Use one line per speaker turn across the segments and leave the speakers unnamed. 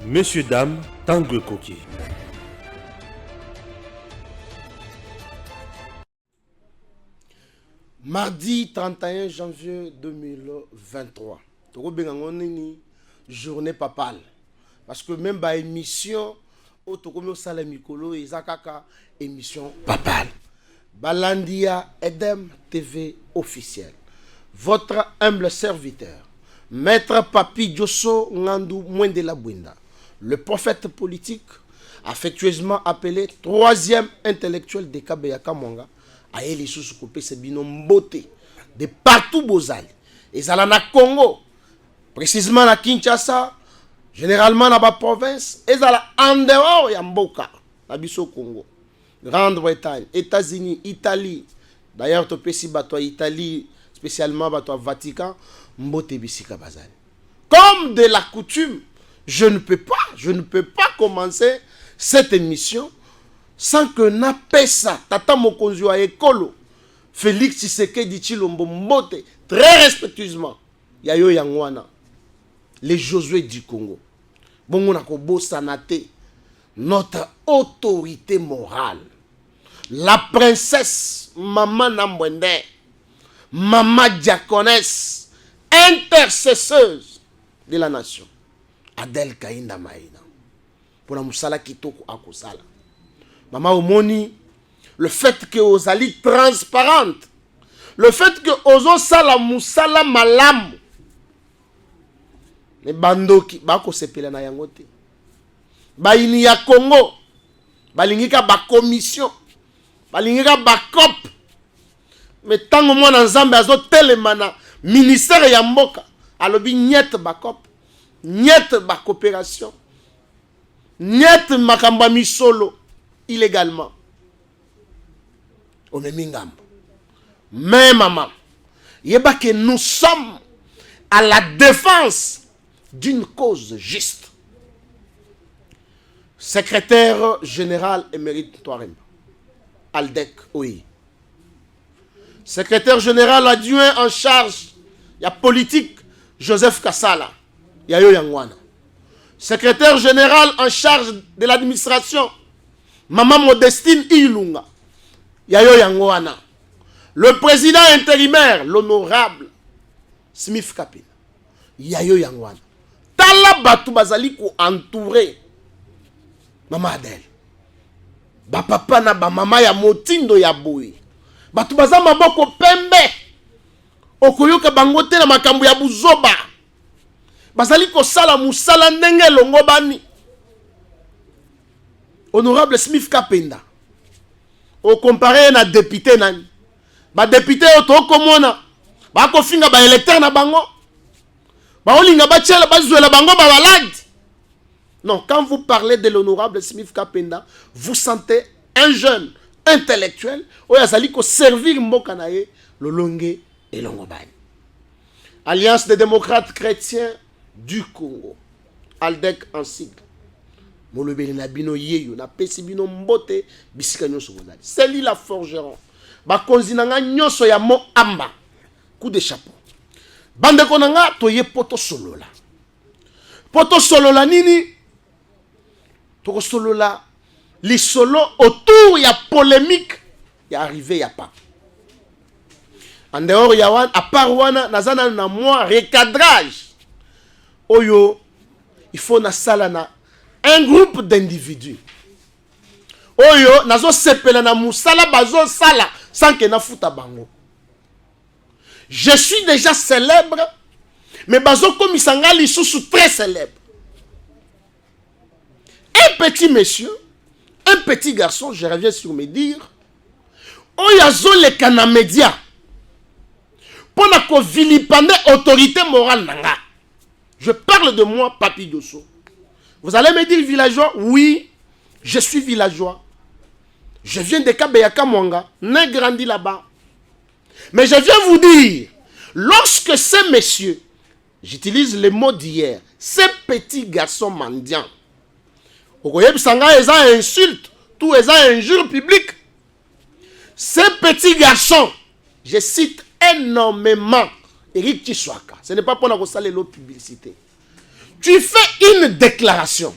Messieurs, dames, Tangue Koki.
Mardi 31 janvier 2023. Journée papale. Parce que même par émission, émission papale. Balandia Edem TV officiel. Votre humble serviteur, Maître Papi Diosso Ngandou Mwendela Bwinda, le prophète politique, affectueusement appelé troisième intellectuel de Kabeyaka Mwanga, a éli sous coupé ses binômes beauté de partout Bozali. Et ça na Congo, précisément na Kinshasa, généralement dans la province, et ça en dehors ya Mboka, na biso Congo, Grande-Bretagne, États-Unis, Italie. D'ailleurs, tu peux si bateau Italie, spécialement bateau Vatican, Mbote Bisika Bazali. Comme de la coutume, je ne peux pas commencer cette émission sans que Napesa, Tata Mokonzo a Ekolo, Félix Tshisekedi Tshilombo Mbote, très respectueusement, Yayo Yangwana, les Josué du Congo. Bongo Nakobo Sanate, notre autorité morale, la princesse Maman Nambwende, Maman diaconesse, intercesseuse de la nation, Adel Kainda Maïna, pour la Moussala Kitoko Akosala. Maman Omoni, le fait que vous allez transparente, le fait que vous sala Moussala Malam, les bandoki, bako sepela na yangote, baini ya Congo, balingika ba commission, balingika ba COP, mais tant que moi dans Zambie azo telemana ministère ya mboka, alobi nyet ba COP, nyet ba coopération, nyet makamba misolo illégalement. On est mingambo. Mais maman, yeba que nous sommes à la défense d'une cause juste. Secrétaire général émérite Touaremba, Aldec OI. Secrétaire général adjoint en charge de la politique, Joseph Kassala, Yayo Yangwana. Secrétaire général en charge de l'administration, Maman Modestine Ilunga, Yayo Yangwana. Le président intérimaire, l'honorable Smith Kapina, Yayo Yangwana. Tala batu bazali ko entouré Maman Adel. Ba papa na ba mama ya motindo ya boy. Batu baza maboko pembe. Okoyoka bangote na makambo ya buzoba. Bazali ko sala musala ndenge longo bani. Honorable Smith Kapenda. O comparé na député nani. Ba député otoko mona. Ba ko finga ba électeur na bango. Ba olinga ba tchela ba zuela bango ba balade. Non, quand vous parlez de l'honorable Smith Kapenda, vous sentez un jeune intellectuel où il ko servir mboka na ye lolonge et longobani. Alliance des démocrates chrétiens du Congo. Aldec en sigle. Molobeli na bino yeyo na pesi bino mbote bisika nyoso bozali. Seli la forgeron. Ba konzinanga nyoso ya mo amba. Coup de chapeau. Bande konanga toye poto solola. Poto solola nini? Toko solola li solo autour ya polémique ya arrivé ya pas. En dehors ya wan à part wana nazana na moi recadrage. Oyo il faut na sala na un groupe d'individus. Oyo nazo sepela na musala bazo sala sans que na futa bango. Je suis déjà célèbre, mais bazo komisanga li sous très célèbre. Un petit monsieur, un petit garçon, je reviens sur mes dires, oyazo le kana média pour na ko vilipande autorité morale nanga. Je parle de moi, Papi Diosso. Vous allez me dire villageois? Oui, je suis villageois. Je viens de Kabeyaka Mwanga, né grandi là-bas. Mais je viens vous dire, lorsque ces messieurs, j'utilise les mots d'hier, ces petits garçons mendiants, Okoyebisanga eza insulte, tout eza injure publique. Ces petits garçons, je cite énormément Eric Tshiwaka. Ce n'est pas pour la saler l'autre publicité. tu fais une déclaration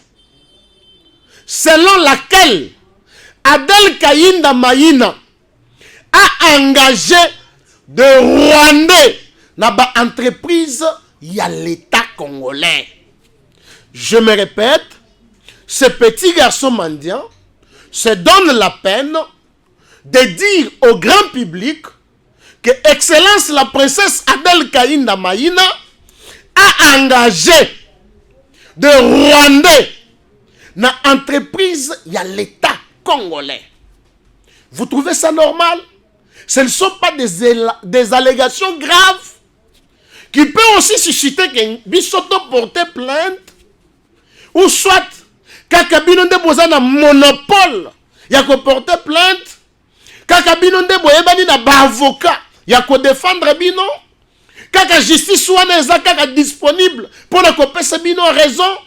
selon laquelle Adel Kayinda Maïna a engagé de Rwandais dans l'entreprise, il y a l'État congolais. Je me répète, ce petit garçon mendiant se donne la peine de dire au grand public que Excellence la princesse Adel Kayinda Maïna a engagé de Rwandais dans l'entreprise, il y a l'État congolais. Vous trouvez ça normal? Ce ne sont pas des allégations graves qui peuvent aussi susciter que Bissoto porte plainte ou soit Kakabino de Bozana monopole il y a qu'on porter plainte Kakabino de Boyebani na ba avocat il y a qu'on défendre bino Kaka justice soit kaka disponible pour la copie bino raison.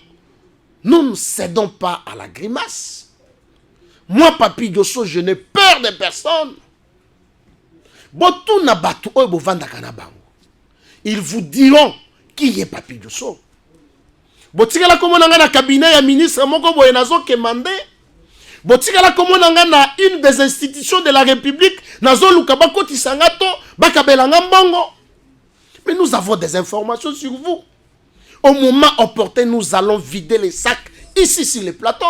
Nous ne cédons pas à la grimace. Moi, Papi Diosso, je n'ai peur de personne. Ils vous diront qui est Papi Diosso. Botikala komo nanga na cabinet ya ministre moko boye nazo kemande. Botikala komo nanga na une des institutions de la République nazo lukaba koti sangato bakabelanga mbongo. Mais nous avons des informations sur vous. Au moment opportun, nous allons vider les sacs ici sur le plateau.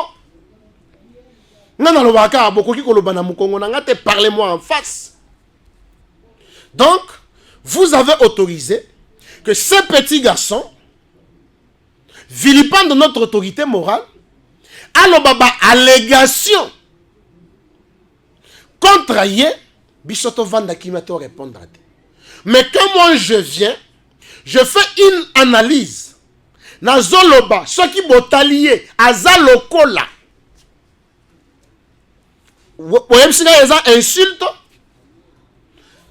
Parlez-moi en face. Donc, vous avez autorisé que ce petit garçon vilipende notre autorité morale à l'obaba allégation contre Yé, Bissoto Vanda qui m'a répondre. Mais quand moi je viens, je fais une analyse. Nazoloba, ceux qui botalier, azalokola. Insulte.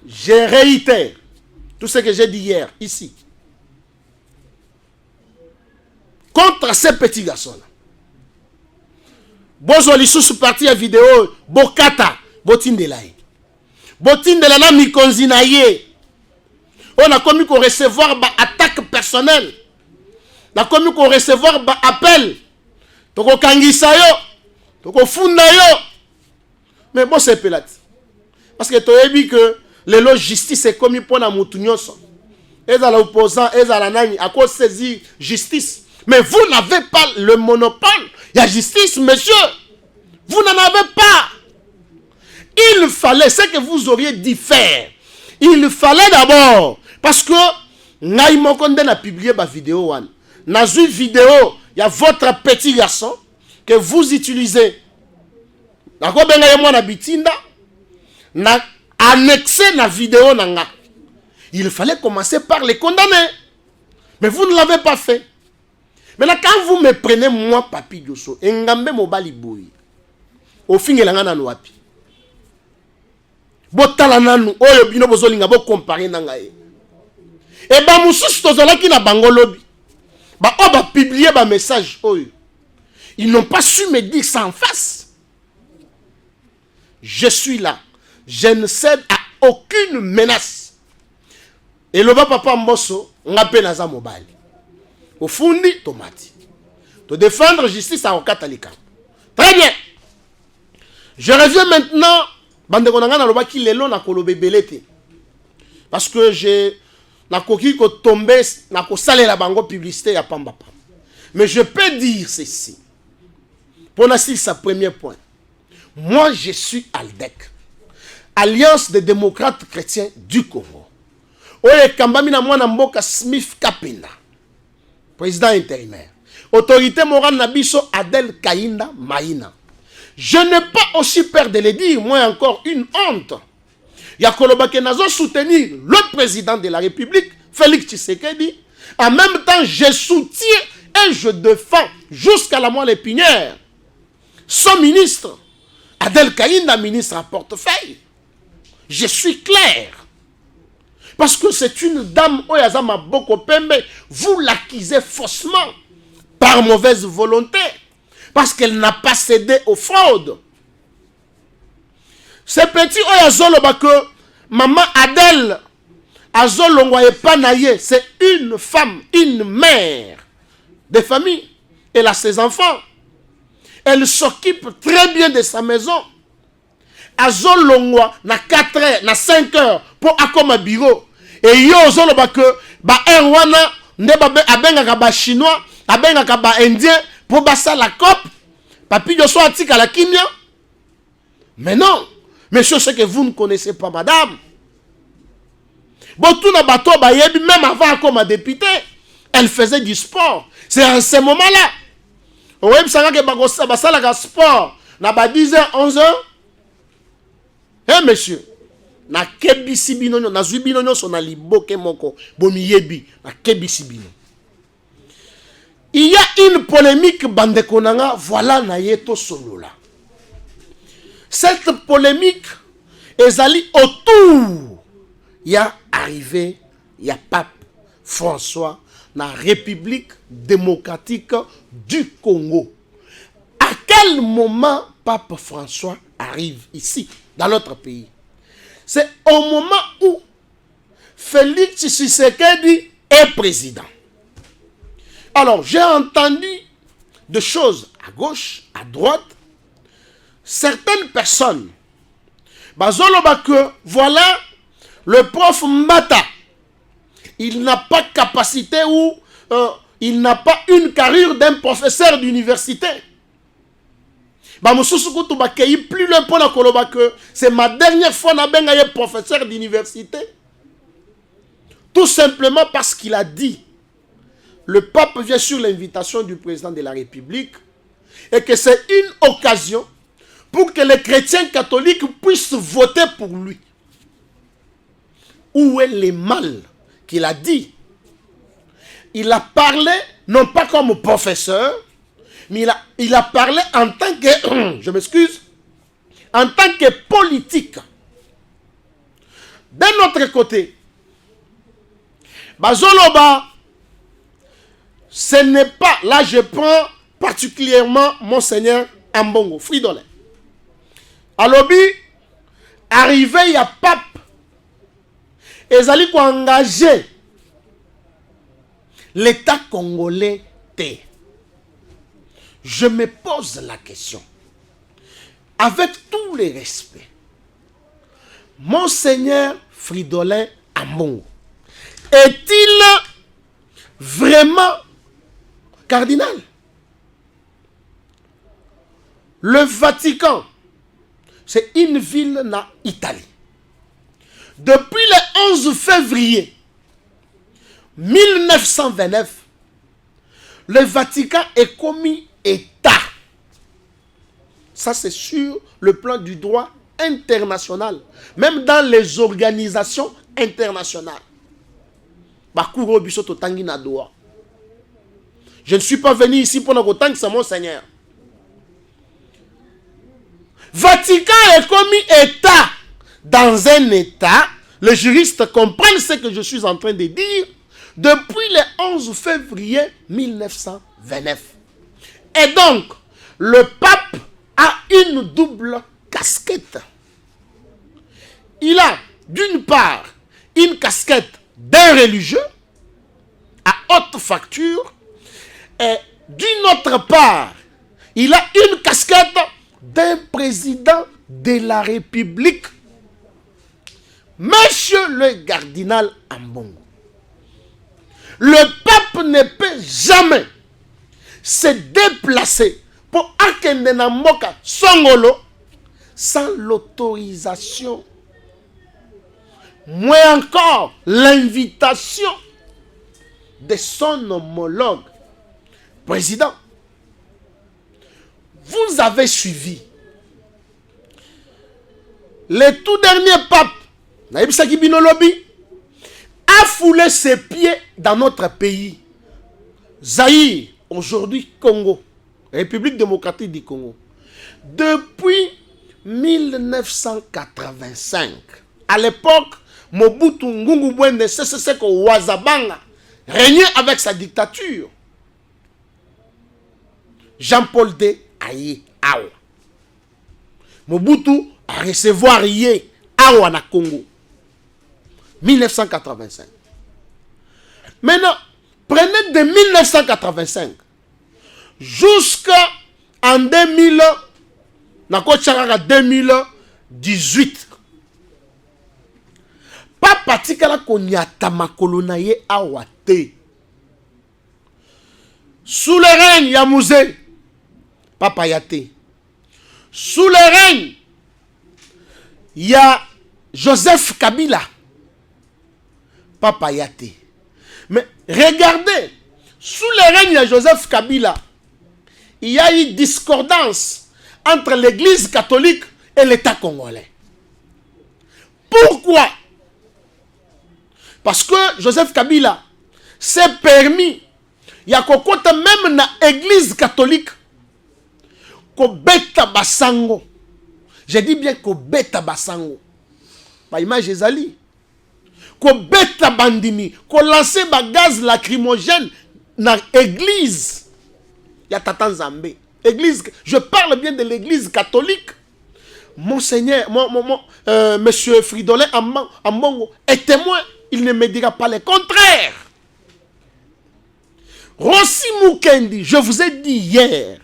Je réitère tout ce que j'ai dit hier, ici. Contre ces petits garçons-là. Bozoli sous partie à vidéo, Bokata, Botindelaï. Botindela mikonzinaye. On a commis qu'on recevoir une attaque personnelle. On a commis qu'on recevoir un appel. Toko kangisa yo. Toko funda yo. Mais bon, c'est pelat. Parce que tu as dit que le justice est commis pour la moutounyoso. Et à l'opposant, et à la nani, à cause saisir justice. Mais vous n'avez pas le monopole. Il y a justice, monsieur. Vous n'en avez pas. Il fallait, ce que vous auriez dû faire. Il fallait d'abord, parce que Naïmokonde a publié ma vidéo. Dans une vidéo, il y a votre petit garçon que vous utilisez. D'accord, ben moi na bitinda, na annexé la vidéo nanga. Il fallait commencer par les condamner. Mais vous ne l'avez pas fait. Maintenant, quand vous me prenez, moi, Papi Diosso, engambe mobali boui, au fin de l'année, wapi. Botala nanu, oyo bino bozolinga bo comparer nangaye. Et ba mususu tozolaki na bango lobi. Ba o ba publier ba message oyo. Ils n'ont pas su me dire ça en face. Je suis là. Je ne cède à aucune menace. Et le papa Mbosso, ngape naza mobali. Au fundi tomati. To défendre justice à Okatalika. Très bien. Je reviens maintenant. Parce que j'ai la coquille qui est tombée, na ko salé la bango publicité ya pamba. Mais je peux dire ceci. Pour nassi sa premier point. Moi je suis ALDEC. Alliance des démocrates chrétiens du Congo. Oye kambami na mwana mboka Smith Kapinda. Président intérimaire. Autorité morale na biso Adel Kayinda Maïna. Je n'ai pas aussi peur de le dire, moi encore une honte. Yakoloba Kenazo soutenir le président de la République, Félix Tshisekedi. En même temps, je soutiens et je défends jusqu'à la moelle épinière son ministre, Adel Kayinda, ministre à portefeuille. Je suis clair. Parce que c'est une dame, Oyazama Boko Pembe, vous l'accusez faussement, par mauvaise volonté. Parce qu'elle n'a pas cédé aux fraudes. Ce petit Oyazoloba que maman Adèle Azolongwa et Panaye, c'est une femme, une mère des familles. Elle a ses enfants. Elle s'occupe très bien de sa maison. Azolongwa na 4 heures, na 5 heures pour akoma bureau. Et yo ozoloba que ba erwana nde abenga ba chinois, abenga ba indien pour basa la COP. Papi yo so atika la kimia. Mais non, monsieur, c'est que vous ne connaissez pas madame. Bon, tout na bateau ba yebi même avant comme député, elle faisait du sport. C'est à ce moment-là. Oui, ça que bagosa basala ka sport na ba 10h 11h. Eh monsieur, na kebisi bino na zubino nyo so na liboke moko bomi yebi na kebisi bino. Il y a une polémique bande konanga, voilà na yeto solola. Cette polémique est allée autour. Il y a arrivé, il y a pape François na République démocratique du Congo. À quel moment pape François arrive ici, dans notre pays? C'est au moment où Félix Tshisekedi est président. Alors, j'ai entendu des choses à gauche, à droite. Certaines personnes, que voilà, le prof Mbata, il n'a pas capacité ou il n'a pas une carrure d'un professeur d'université. Plus loin pour que c'est ma dernière fois que je professeur d'université. Tout simplement parce qu'il a dit, le pape vient sur l'invitation du président de la République et que c'est une occasion pour que les chrétiens catholiques puissent voter pour lui. Où est le mal qu'il a dit? Il a parlé, non pas comme professeur, mais il a parlé en tant que, je m'excuse, en tant que politique. D'un autre côté, Bazoloba, ce n'est pas, là je prends particulièrement Monseigneur Ambongo, Fridolin. À l'obbi, arrivé, il y a pape, et ils allaient engager l'État congolais. Je me pose la question, avec tous les respects, Monseigneur Fridolin Ambongo, est-il vraiment cardinal? Le Vatican, c'est une ville en Italie. Depuis le 11 février 1929, le Vatican est commis État. Ça, c'est sur le plan du droit international. Même dans les organisations internationales. Je ne suis pas venu ici pour nous que c'est mon Seigneur. Vatican est commis État. Dans un État, les juristes comprennent ce que je suis en train de dire depuis le 11 février 1929. Et donc, le pape a une double casquette. Il a, d'une part, une casquette d'un religieux à haute facture, et d'une autre part, il a une casquette d'un président de la République. Monsieur le cardinal Ambongo, le pape ne peut jamais se déplacer pour Akende na mboka Songolo sans l'autorisation, moins encore l'invitation de son homologue président. Vous avez suivi le tout dernier pape Naïbisaki Binolobi a foulé ses pieds dans notre pays. Zaïre, aujourd'hui Congo, République démocratique du Congo. Depuis 1985, à l'époque, Mobutu Ngungu Bwende Seseko Wazabanga régnait avec sa dictature. Jean-Paul II Aye Awa. Mobutu a recevoir Yé Awa na Congo. 1985. Maintenant, Prenez de 1985 jusqu'en 2018. Papa tikala konyata makolo na ye awate. Sous le règne Yamouzé, Papa Yate. Sous le règne, il y a Joseph Kabila. Papa Yate. Mais regardez, sous le règne de Joseph Kabila, il y a eu discordance entre l'église catholique et l'État congolais. Pourquoi? Parce que Joseph Kabila s'est permis, il y a kokota même na église catholique, ko beta basango. Je dis bien ko beta basango. Ba image ezali. Ko beta bandimi, ko lancer ba gaz lacrymogène na église. Ya Tata Nzambe. Église, je parle bien de l'église catholique. Monseigneur, monsieur Fridolin Ambongo est témoin. Il ne me dira pas le contraire. Rossi Mukendi, je vous ai dit hier,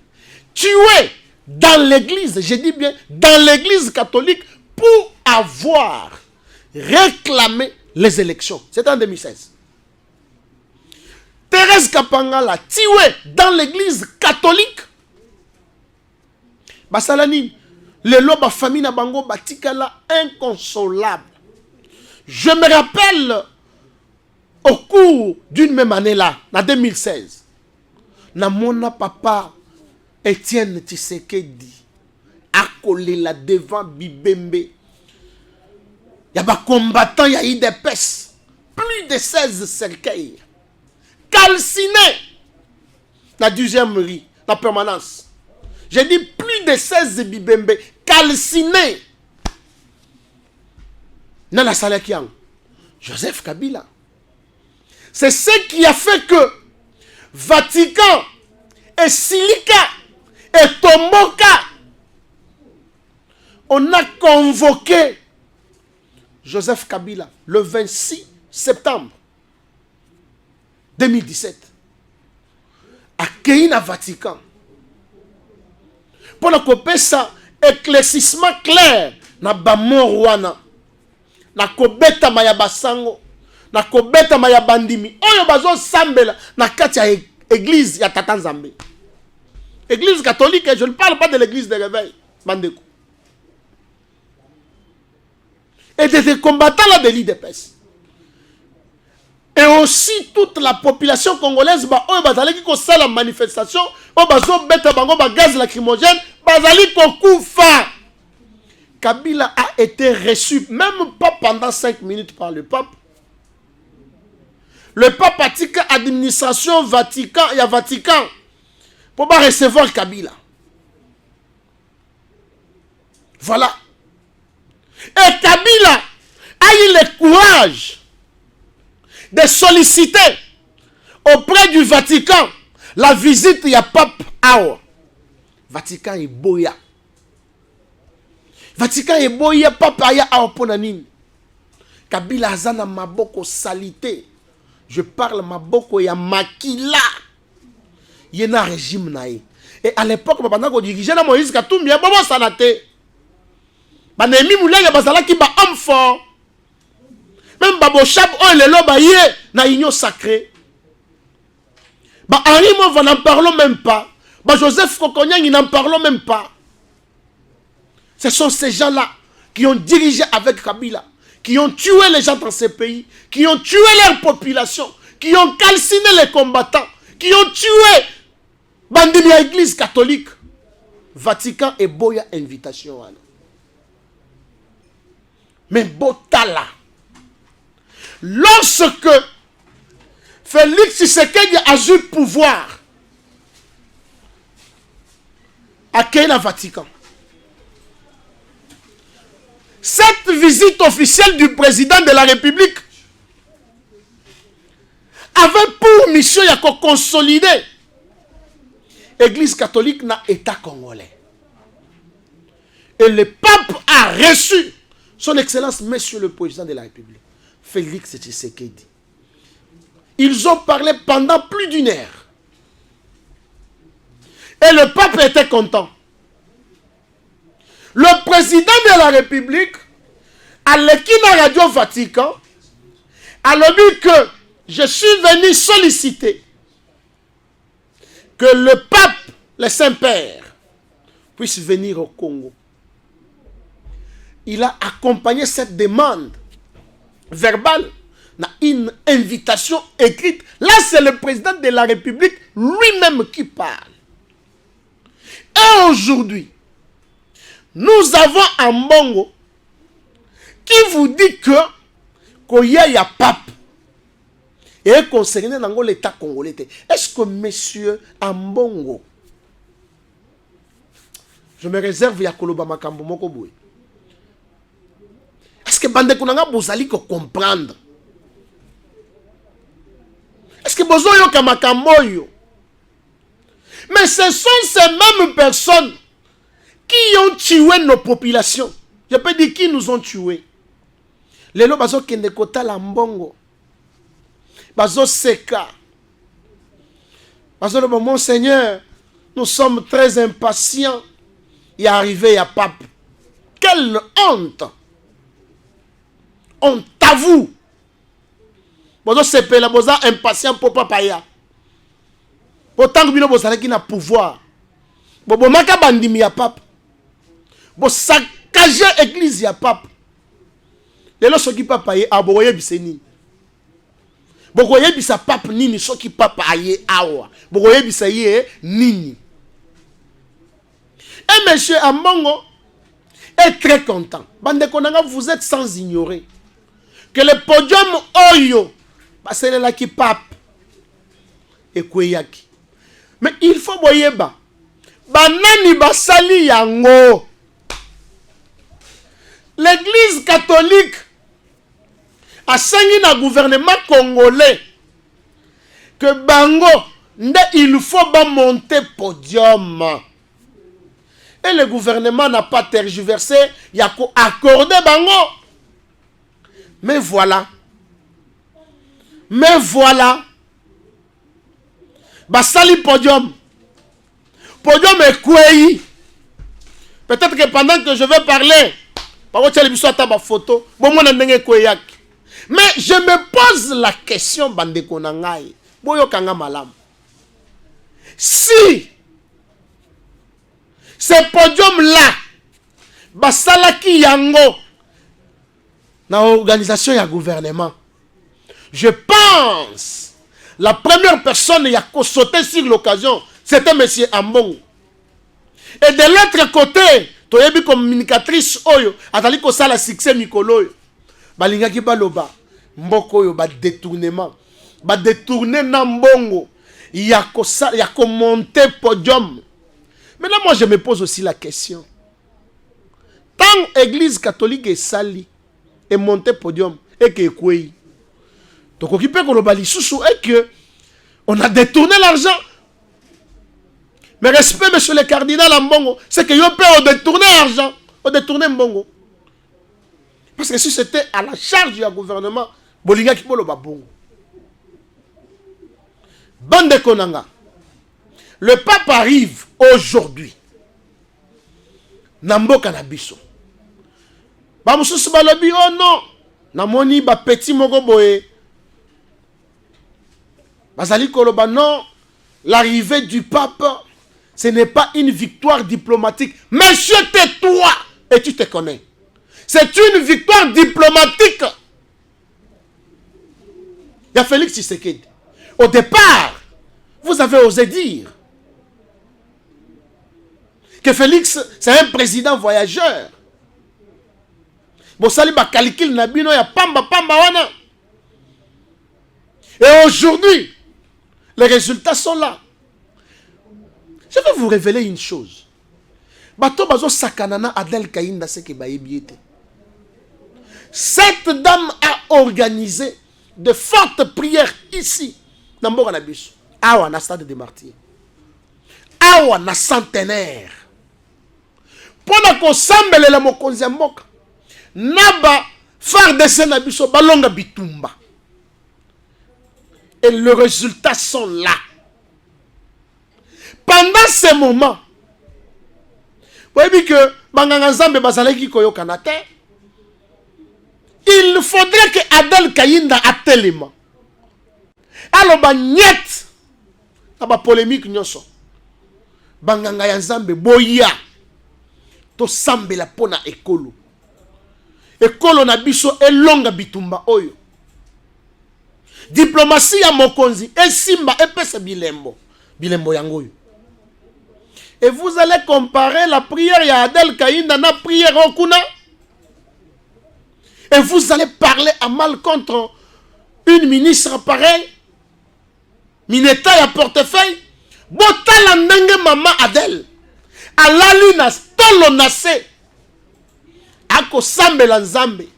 tué dans l'église, je dis bien dans l'église catholique, pour avoir réclamé les élections. C'était en 2016. Thérèse Kapangala, tué dans l'église catholique. Basalani, le loba famille na bango batikala inconsolable. Je me rappelle, au cours d'une même année là, en 2016, na mona papa Étienne Tshisekedi accolé là devant Bibembe. Il y a des combattants, il y a eu des pestes. Plus de 16 cercueils. Calcinés. La 12e rue, la permanence. J'ai dit plus de 16 Bibembe. Calcinés. Nana Salakiang, Joseph Kabila. C'est ce qui a fait que Vatican et Silika et Tomboka, on a convoqué Joseph Kabila le 26 septembre 2017 à Keina Vatican pour que ça éclaircissement clair na bamorwana na kobeta maya basango na kobeta maya bandimi oyo bazo sambela na kati ya église ya Tata Nzambe. Église catholique, je ne parle pas de l'église de réveil, bandeko. Et des combattants là de l'IDPS. Et aussi toute la population congolaise ba oyo bazali ki sala la manifestation, o bazo beta bango ba gaz lacrymogène, bazali ko kufa. Kabila a été reçu, même pas pendant 5 minutes par le pape. Le pape a dit que l'administration Vatican, il y a Vatican, pour pas recevoir Kabila. Voilà. Et Kabila a eu le courage de solliciter auprès du Vatican la visite du pape Ao. Vatican est boya. Vatican est boya, papa ya Ao ponanine. Kabila azana maboko salité. Je parle maboko ya makila. Yena régime nae. Et à l'époque, pendant qu'on dirigeait la Moïse Katumbi, ya bobo sanate. Banemi moulaya bazala ki ba homme fort. Même Babo Chab, oh le loba yé na union sacrée. Ba Henri Mova n'en parlons même pas. Ba Joseph Kokonyang n'en parlons même pas. Ce sont ces gens-là qui ont dirigé avec Kabila, qui ont tué les gens dans ces pays, qui ont tué leur population, qui ont calciné les combattants, qui ont tué bandini à l'église catholique. Vatican et boya invitation. Mais Botala, lorsque Félix Tshisekedi a eu pouvoir à Keina Vatican, cette visite officielle du président de la République avait pour mission de consolider l'Église catholique dans l'État congolais. Et le pape a reçu son Excellence, Monsieur le Président de la République, Félix Tshisekedi. Ils ont parlé pendant plus d'1 heure. Et le pape était content. Le président de la République, à l'Ekina Radio Vatican, a dit que je suis venu solliciter que le pape, le Saint-Père, puisse venir au Congo. Il a accompagné cette demande verbale dans une invitation écrite. Là, c'est le président de la République lui-même qui parle. Et aujourd'hui, nous avons un Mbongo qui vous dit que qu'il y a pape et concerné dans l'État congolais. Est-ce que monsieur Ambongo, je me réserve ya koloba makambo moko boye. Est-ce que bande konanga bozali ko comprendre? Est-ce que bozo yo ka makambo yo? Mais ce sont ces mêmes personnes qui ont tué nos populations. Je peux dire qui nous ont tués. Les lots bazo kende kota la Mbongo. Bazo seka. Bazo le mon Seigneur, nous sommes très impatients. Il est arrivé à pape. Quelle honte! Honte à vous! Bazo sepe la boza impatient pour papa ya. Autant que bino bozala qui na pouvoir. Bobo maka bandimi ya pape. Bo saccager église ya pape. Lelo soki papa ye aboye biseni. Bokoye bisa pape nini soki papa ye awa. Bokoye bisa ye nini. Et monsieur Ambongo est très content. Bande konanga, vous êtes sans ignorer que le podium oyo c'est là qui pape et kweyaki. Mais il faut boyeba banani basali yango. L'église catholique a signé dans le gouvernement congolais que bango il faut monter podium. Et le gouvernement n'a pas tergiversé, il a accordé bango. Mais voilà. Basali podium. Podium est quoi? Peut-être que pendant que je vais parler, photo, mais je me pose la question, bandeko nangai, boyo kanga malam. Si ce podium-là, basalaki yango, dans l'organisation et le gouvernement, je pense, la première personne qui a sauté sur l'occasion, c'était M. Ambongo. Et de l'autre côté, tu as vu communicatrice oyo, atali ko sala succès mikolo oyo. Balingaki baloba, mboko oyo ba détournement. Ba détourner na Mbongo. Il y a monter podium. Maintenant, moi, je me pose aussi la question. Tant l'église catholique est sali et monté podium, et que quoi? Donc, on peut et que on a détourné l'argent. Mais respect, monsieur le cardinal Mbongo, c'est que yo peut détourner l'argent, on détourner Mbongo. Parce que si c'était à la charge du gouvernement, Bolinga qui polo babongo. Bande Konanga. Le pape arrive aujourd'hui. Nambo Kanabiso. Bamususu balobi, oh non. Namoni ba petit moko boye. Bazali koloba non. L'arrivée du pape, ce n'est pas une victoire diplomatique. Monsieur, tais-toi et tu te connais. C'est une victoire diplomatique. Il y a Félix Tshisekedi. Au départ, vous avez osé dire que Félix, c'est un président voyageur. Bosali ba calcul nabino ya pamba wana. Et aujourd'hui, les résultats sont là. Je vais vous révéler une chose. Bato bazo sakanana Adel Kainda seke bayebiete. Cette dame a organisé de fortes prières ici, dans Mboka-Nabiso. Awa na stade de martyrs. Awa na centenaire. Pendant qu'on s'embelle la mokonzi ya mboka. Naba phare de Nabiso balonga bitumba. Et les résultats sont là. Pendant ce moment, vous voyez que il faudrait que Adel Kayinda atelema. Alors, niet, aba polémique nyoso. Banganga ya Nzambe boya. To sambe la pona ekolo. Ekolo na biso elonga bitumba oyo. Diplomatie ya mokonzi esimba epesa bilembo. Bilembo yangoyo. Et vous allez comparer la prière ya Adel Kayinda na prière okuna. Et vous allez parler à mal contre une ministre pareille. Mineta ya portefeuille. Botala ndenge mama Adel. Alali na tolo nase. Ako sambe la Nzambe.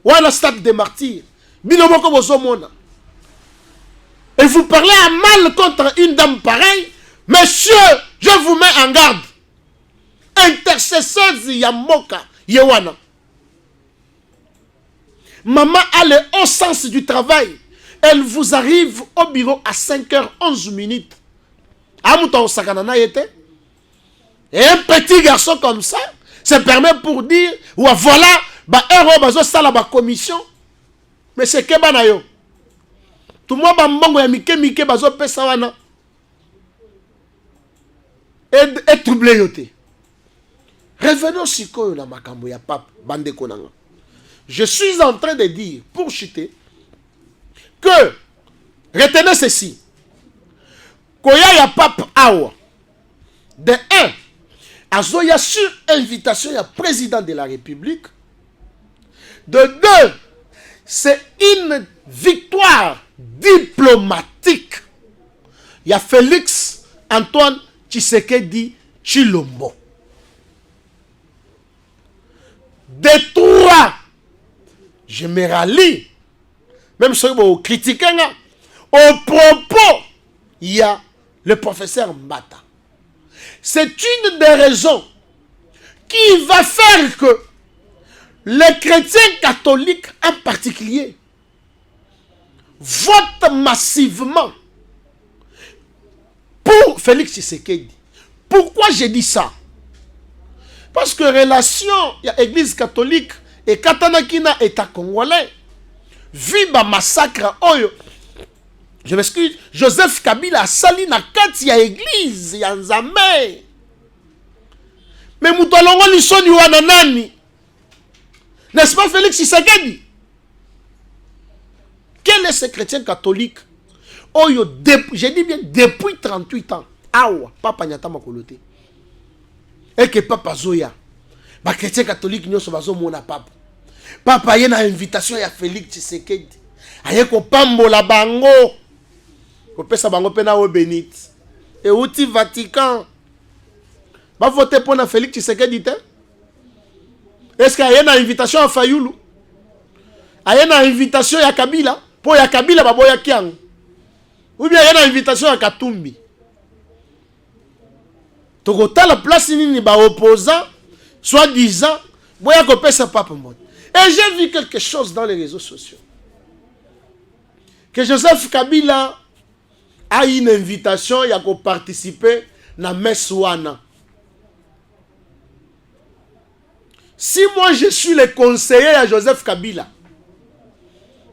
Wana stade des martyrs. Binomoko bozomona. Et vous parlez à mal contre une dame pareille. Monsieur, je vous mets en garde. Intercesseuse Yamoka Yewana. Maman a le haut sens du travail. Elle vous arrive au bureau à 5h11. Et un petit garçon comme ça se permet pour dire, voilà, la commission. Mais c'est que banayo. Tout le monde a mbongo ya mike bazo pesa wana. Et troublé yote. Revenons sikoyo na makambo ya pape bande konanga. Je suis en train de dire, pour chuter, que, retenez ceci, Koya ya pape awa, de 1, azoya sur invitation ya président de la République, de 2, c'est une victoire diplomatique. Il y a Félix Antoine Tshisekedi Tshilombo. De 3, je me rallie, même si vous critiquez, au propos, il y a le professeur Mbata. C'est une des raisons qui va faire que les chrétiens catholiques en particulier votent massivement pour Félix Tshisekedi. Pourquoi j'ai dit ça? Parce que relation, il y a l'église catholique et Katanakina État congolais. Viva massacre oyo. Je m'excuse, Joseph Kabila sali na kati ya église ya Nzambe. Mais mutolongo lisoni wana nani? N'est-ce pas Félix Tshisekedi? Quel est ce chrétien catholique? Oyo, j'ai dit bien depuis 38 ans. Awa, papa nyata makolote. Et que papa Zoya. Ba chrétien catholique nyoso bazo mona papa. Papa yena invitation ya Félix Tshisekedi. Aye ko pambola bango. Ko pesa bango pena o bénite. Et outi Vatican. Ba voter pour na Félix Tshisekedi te? Est-ce qu'il y a une invitation à Fayoulou? Il y a une invitation à Kabila? Pour ya Kabila baboya kiang. Ou bien il y a une invitation à Katumbi? Tokota la place nini ba opposant, soi-disant, boya ko pesa papa mot. Et j'ai vu quelque chose dans les réseaux sociaux. Que Joseph Kabila a une invitation à participer na Mesouana. Si moi je suis le conseiller à Joseph Kabila,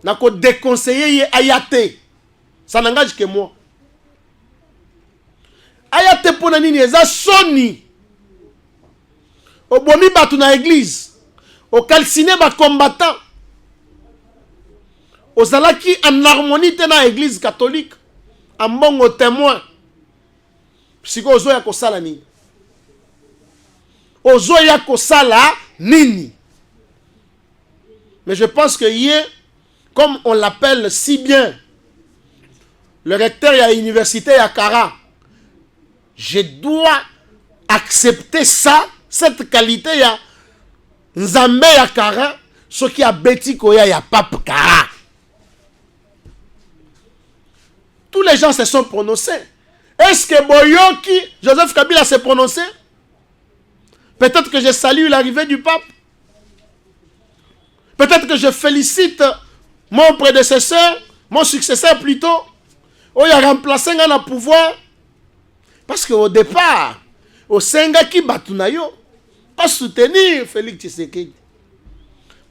na ko déconseiller Ayate, ça n'engage que moi. Ayate pona nini eza soni. Obomi batu na église. Au calciné ba combattant. Ozalaki en harmonie dans l'église catholique. En bon témoin. Siko ozo ya kosala nini. Ozo ya kosala nini. Mais je pense que hier, comme on l'appelle si bien, le recteur à l'université à Kara, je dois accepter ça, cette qualité ya Nzambe ya Kara, ce qui a bêti koya ya pape Kara. Tous les gens se sont prononcés. Est-ce que Boyoki, Joseph Kabila s'est prononcé? Peut-être que je salue l'arrivée du pape. Peut-être que je félicite mon prédécesseur, mon successeur plutôt, il a remplacé le pouvoir. Parce qu'au départ, au Senga qui Batunayo, pas soutenir Félix Tshisekedi.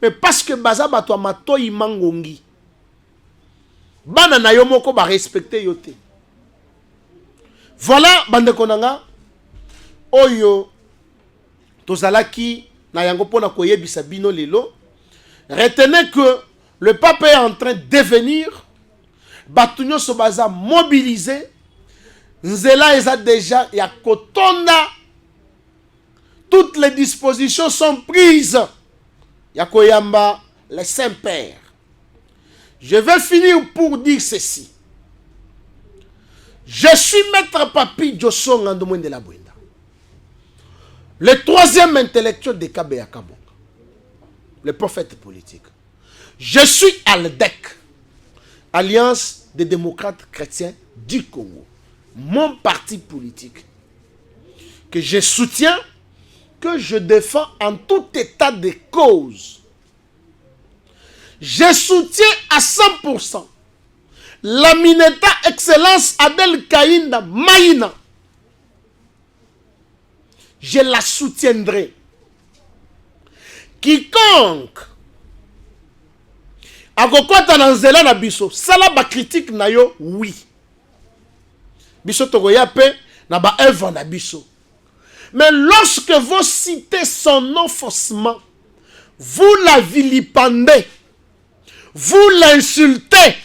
Mais parce que Baza Batwa Mato Imangongi, Bana Nayo Moko ba respecter yote. Voilà, Bande Konanga, Oyo, Tozalaki, Nayango Pona Koyebisa Bino Lelo. Retenez que le pape est en train de venir. Batunyo Sobaza mobilisé. Nzela eza déjà ya kotonda. Toutes les dispositions sont prises. Ya koyamba les Saint-Pères. Je vais finir pour dire ceci. Je suis maître Papi Djosso Ngandomouin de la Bouenda. Le troisième intellectuel de Kabea Kabonga. Le prophète politique. Je suis ALDEC, Alliance des démocrates chrétiens du Congo. Mon parti politique que je soutiens, que je défends en tout état de cause. Je soutiens à 100% la Mineta Excellence Adel Kaïnda Maïna. Je la soutiendrai. Quiconque akokota na nzela na biso sala ba critique na yo, oui. Biso togoya pe na ba œuvre na biso. Mais lorsque vous citez son nom faussement, vous la vilipendez, vous l'insultez,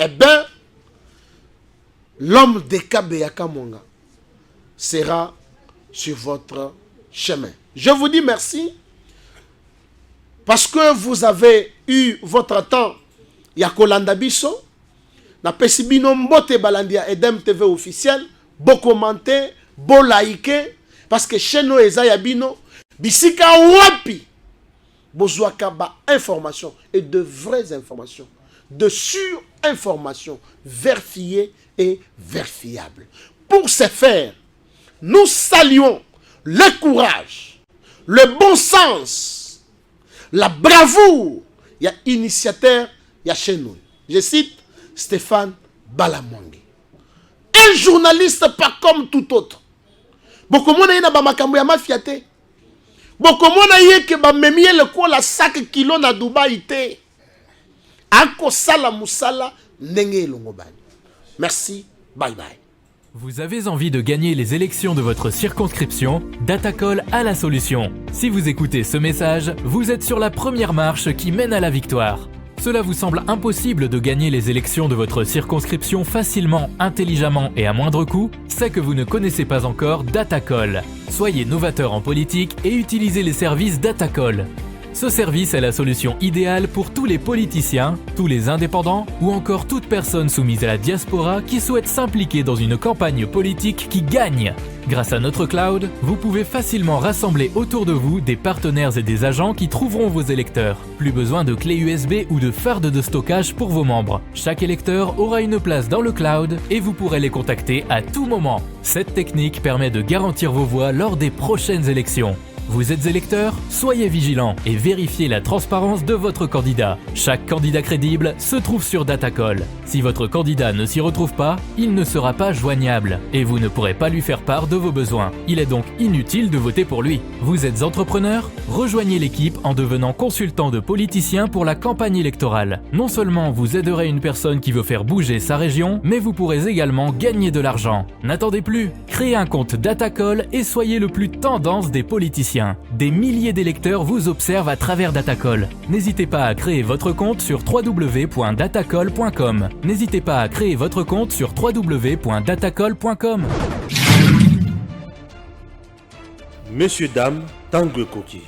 eh bien, l'homme de Kabeyaka Monga sera sur votre chemin. Je vous dis merci. Parce que vous avez eu votre temps, Yakolanda Biso, na pesibino mbote balandia Edem TV officiel, bo commenter, bo liker, parce que chez nous eza yabino, bisika wapi, bozwaka ba information et de vraies informations, de sur-informations vérifiées et vérifiables. Pour ce faire, nous saluons le courage, le bon sens, la bravoure, il y a initiateur, il y a chez nous. Je cite Stéphane Balamongi. Un journaliste pas comme tout autre. Beaucoup de gens ont makambo ya mafiate. Beaucoup de gens ont memie le ko la 5 kilos na Dubaï te. Ako sala musala ndenge longobani. Merci, bye bye.
Vous avez envie de gagner les élections de votre circonscription? Datacall a la solution. Si vous écoutez ce message, vous êtes sur la première marche qui mène à la victoire. Cela vous semble impossible de gagner les élections de votre circonscription facilement, intelligemment et à moindre coût? C'est que vous ne connaissez pas encore Datacall. Soyez novateur en politique et utilisez les services Datacall. Ce service est la solution idéale pour tous les politiciens, tous les indépendants ou encore toute personne soumise à la diaspora qui souhaite s'impliquer dans une campagne politique qui gagne. Grâce à notre cloud, vous pouvez facilement rassembler autour de vous des partenaires et des agents qui trouveront vos électeurs. Plus besoin de clés USB ou de fardes de stockage pour vos membres. Chaque électeur aura une place dans le cloud et vous pourrez les contacter à tout moment. Cette technique permet de garantir vos voix lors des prochaines élections. Vous êtes électeur? Soyez vigilant et vérifiez la transparence de votre candidat. Chaque candidat crédible se trouve sur Datacall. Si votre candidat ne s'y retrouve pas, il ne sera pas joignable et vous ne pourrez pas lui faire part de vos besoins. Il est donc inutile de voter pour lui. Vous êtes entrepreneur? Rejoignez l'équipe en devenant consultant de politiciens pour la campagne électorale. Non seulement vous aiderez une personne qui veut faire bouger sa région, mais vous pourrez également gagner de l'argent. N'attendez plus, créez un compte Datacall et soyez le plus tendance des politiciens. Des milliers d'électeurs vous observent à travers Datacall. N'hésitez pas à créer votre compte sur www.datacall.com. N'hésitez pas à créer votre compte sur www.datacall.com.
Messieurs, dames, Tanguy Koki.